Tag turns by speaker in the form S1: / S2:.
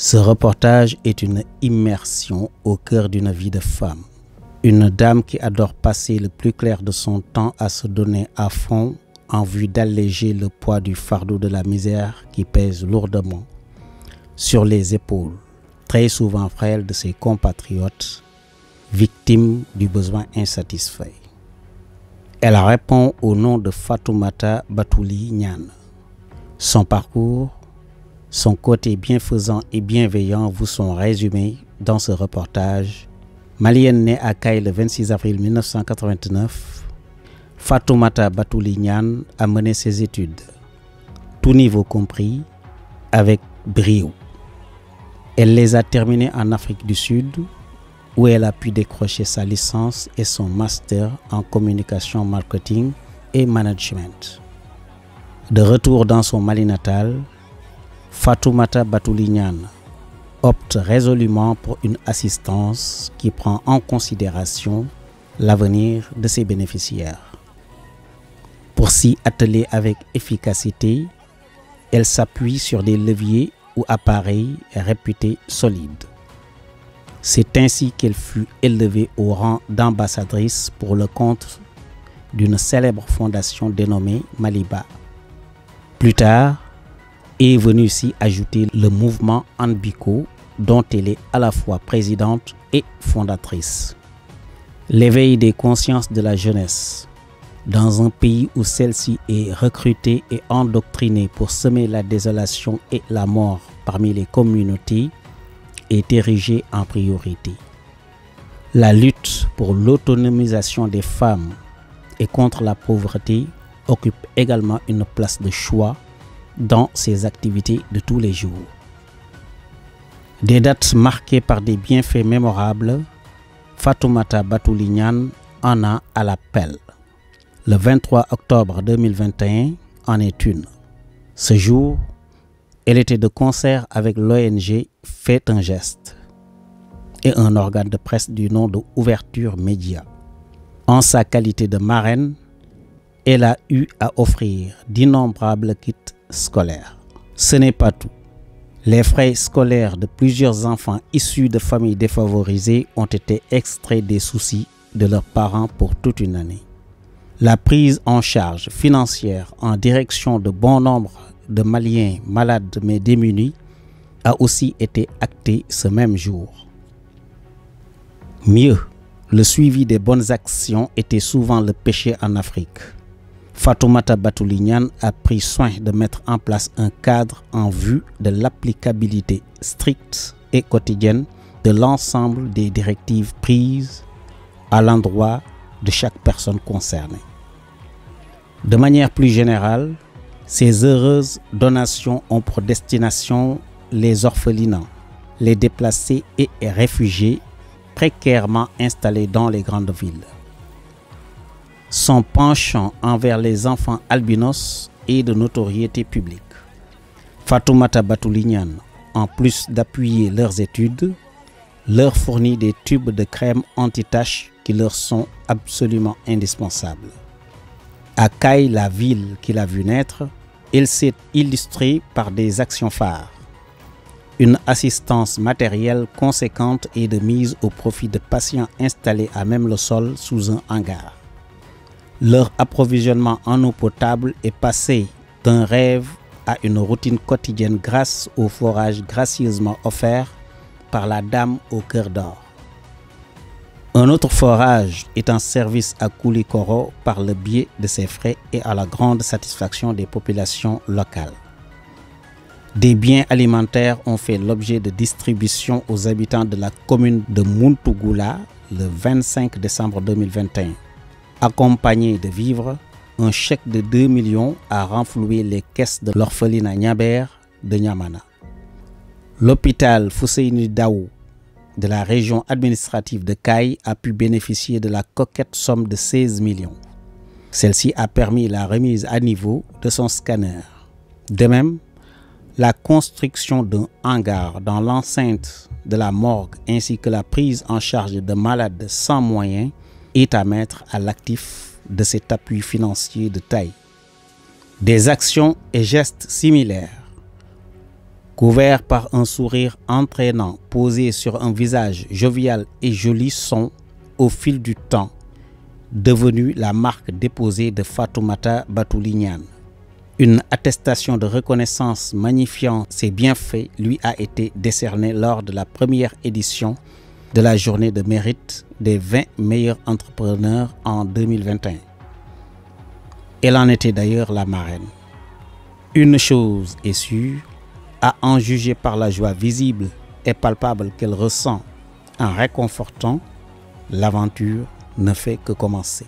S1: Ce reportage est une immersion au cœur d'une vie de femme. Une dame qui adore passer le plus clair de son temps à se donner à fond en vue d'alléger le poids du fardeau de la misère qui pèse lourdement sur les épaules, très souvent frêles de ses compatriotes, victimes du besoin insatisfait. Elle répond au nom de Fatoumata Batouli Niane. Son parcours, son côté bienfaisant et bienveillant vous sont résumés dans ce reportage. Malienne née à Kayes le 26 avril 1989, Fatoumata Batouli Niane a mené ses études, tout niveau compris, avec brio. Elle les a terminées en Afrique du Sud, où elle a pu décrocher sa licence et son master en communication, marketing et management. De retour dans son Mali natal, Fatoumata Batouli Niane opte résolument pour une assistance qui prend en considération l'avenir de ses bénéficiaires. Pour s'y atteler avec efficacité, elle s'appuie sur des leviers ou appareils réputés solides. C'est ainsi qu'elle fut élevée au rang d'ambassadrice pour le compte d'une célèbre fondation dénommée Maliba. Plus tard, est venu s'y ajouter le mouvement Anbiko, dont elle est à la fois présidente et fondatrice. L'éveil des consciences de la jeunesse, dans un pays où celle-ci est recrutée et endoctrinée pour semer la désolation et la mort parmi les communautés, est érigé en priorité. La lutte pour l'autonomisation des femmes et contre la pauvreté occupe également une place de choix dans ses activités de tous les jours. Des dates marquées par des bienfaits mémorables, Fatoumata Batouli Niane en a à l'appel. Le 23 octobre 2021 en est une. Ce jour, elle était de concert avec l'ONG Faites un geste et un organe de presse du nom de Ouverture Média. En sa qualité de marraine, elle a eu à offrir d'innombrables kits scolaires. Ce n'est pas tout. Les frais scolaires de plusieurs enfants issus de familles défavorisées ont été extraits des soucis de leurs parents pour toute une année. La prise en charge financière en direction de bon nombre de Maliens malades mais démunis a aussi été actée ce même jour. Mieux, le suivi des bonnes actions était souvent le péché en Afrique. Fatoumata Batouli Niane a pris soin de mettre en place un cadre en vue de l'applicabilité stricte et quotidienne de l'ensemble des directives prises à l'endroit de chaque personne concernée. De manière plus générale, ces heureuses donations ont pour destination les orphelinats, les déplacés et réfugiés précairement installés dans les grandes villes. Son penchant envers les enfants albinos est de notoriété publique. Fatoumata Batouli Niane, en plus d'appuyer leurs études, leur fournit des tubes de crème anti-taches qui leur sont absolument indispensables. À Kayes, la ville qu'il a vu naître, il s'est illustré par des actions phares. Une assistance matérielle conséquente est de mise au profit de patients installés à même le sol sous un hangar. Leur approvisionnement en eau potable est passé d'un rêve à une routine quotidienne grâce au forage gracieusement offert par la dame au cœur d'or. Un autre forage est en service à Koulikoro par le biais de ses frais et à la grande satisfaction des populations locales. Des biens alimentaires ont fait l'objet de distribution aux habitants de la commune de Muntugula le 25 décembre 2021. Accompagné de vivres, un chèque de 2 millions a renfloué les caisses de l'orphelinat Niaber de Niamana. L'hôpital Fousseini Daou de la région administrative de Kayes a pu bénéficier de la coquette somme de 16 millions. Celle-ci a permis la remise à niveau de son scanner. De même, la construction d'un hangar dans l'enceinte de la morgue ainsi que la prise en charge de malades sans moyens est à mettre à l'actif de cet appui financier de taille. Des actions et gestes similaires Couvert par un sourire entraînant posé sur un visage jovial et joli, sont, au fil du temps, devenus la marque déposée de Fatoumata Batouli Niane. Une attestation de reconnaissance magnifiant ses bienfaits lui a été décernée lors de la première édition de la journée de mérite des 20 meilleurs entrepreneurs en 2021. Elle en était d'ailleurs la marraine. Une chose est sûre, à en juger par la joie visible et palpable qu'elle ressent en réconfortant, l'aventure ne fait que commencer.